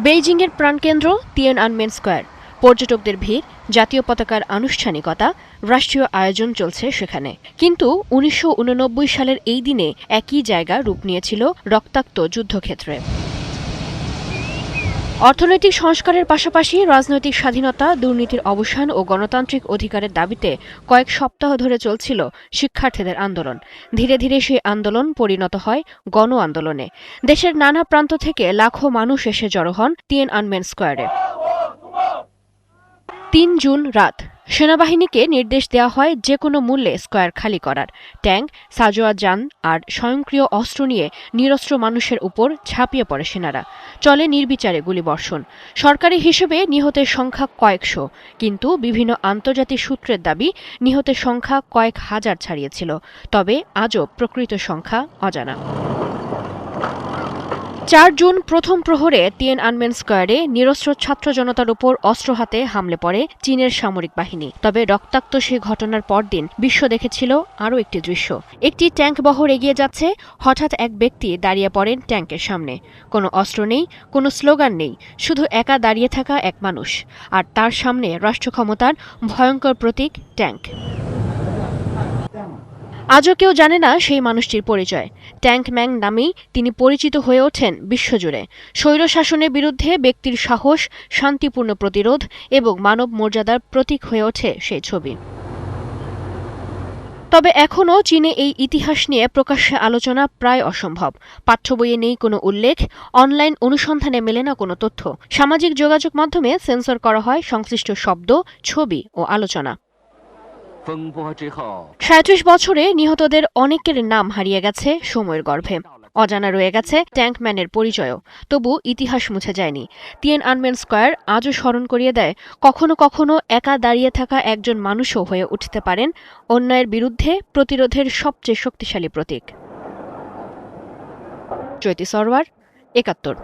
বেইজিংয়ের প্রাণকেন্দ্র Tiananmen square. পর্যটকদের ভিড়, জাতীয় পতাকার আনুষ্ঠানিকতা, রাষ্ট্রীয় আয়োজন চলছে সেখানে। কিন্তু ১৯৮৯ সালের এই দিনে একই জায়গা রূপ নিয়েছিল রক্তাক্ত যুদ্ধক্ষেত্রে। অর্থনৈতিক সংস্কারের পাশাপাশি রাজনৈতিক স্বাধীনতা, দুর্নীতির অবসান ও গণতান্ত্রিক অধিকারের দাবিতে কয়েক সপ্তাহ ধরে চলছিল শিক্ষার্থীদের আন্দোলন। ধীরে ধীরে সেই আন্দোলন পরিণত হয় গণ আন্দোলনে। দেশের নানা প্রান্ত থেকে লাখো মানুষ এসে জড়ো হন তিয়েনআনমেন স্কয়ারে। ৩ জুন রাত সেনাবাহিনীকে নির্দেশ দেওয়া হয় যে কোনো মূল্যে স্কয়ার খালি করার। ট্যাঙ্ক, সাঁজোয়া যান আর স্বয়ংক্রিয় অস্ত্র নিয়ে নিরস্ত্র মানুষের উপর ঝাঁপিয়ে পড়ে সেনারা। চলে নির্বিচারে গুলিবর্ষণ। সরকারি হিসেবে নিহতের সংখ্যা কয়েকশো, কিন্তু বিভিন্ন আন্তর্জাতিক সূত্রের দাবি নিহতের সংখ্যা কয়েক হাজার ছাড়িয়েছিল। তবে আজও প্রকৃত সংখ্যা অজানা। ৪ জুন প্রথম প্রহরে তিয়েনআনমেন স্কয়ারে নিরস্ত্র ছাত্র জনতার উপর অস্ত্র হাতে হামলে পড়ে চীনের সামরিক বাহিনী। তবে রক্তাক্ত সেই ঘটনার পরদিন বিশ্ব দেখেছিল আরও একটি দৃশ্য। একটি ট্যাঙ্ক বহর এগিয়ে যাচ্ছে, হঠাৎ এক ব্যক্তি দাঁড়িয়ে পড়েন ট্যাঙ্কের সামনে। কোনো অস্ত্র নেই, কোনো স্লোগান নেই, শুধু একা দাঁড়িয়ে থাকা এক মানুষ, আর তার সামনে রাষ্ট্রক্ষমতার ভয়ঙ্কর প্রতীক ট্যাঙ্ক। আজও কেউ জানে না সেই মানুষটির পরিচয়। ট্যাঙ্ক ম্যাং নামেই তিনি পরিচিত হয়ে ওঠেন বিশ্বজুড়ে। স্বৈরশাসনের বিরুদ্ধে ব্যক্তির সাহস, শান্তিপূর্ণ প্রতিরোধ এবং মানব মর্যাদার প্রতীক হয়ে ওঠে সেই ছবি। তবে এখনও চীনে এই ইতিহাস নিয়ে প্রকাশ্যে আলোচনা প্রায় অসম্ভব। পাঠ্য বইয়ে নেই কোনো উল্লেখ, অনলাইন অনুসন্ধানে মেলে না কোনো তথ্য। সামাজিক যোগাযোগ মাধ্যমে সেন্সর করা হয় সংশ্লিষ্ট শব্দ, ছবি ও আলোচনা। ৩৭ বছরে নিহতদের অনেকের নাম হারিয়ে গেছে সময়ের গর্ভে। অজানা রয়ে গেছে ট্যাঙ্কম্যানের পরিচয়ও। তবু ইতিহাস মুছে যায়নি। তিয়েনআনমেন স্কয়ার আজও স্মরণ করিয়ে দেয়, কখনো কখনো একা দাঁড়িয়ে থাকা একজন মানুষও হয়ে উঠতে পারেন অন্যায়ের বিরুদ্ধে প্রতিরোধের সবচেয়ে শক্তিশালী প্রতীক। জ্যোতি সরওয়ার, ৭১।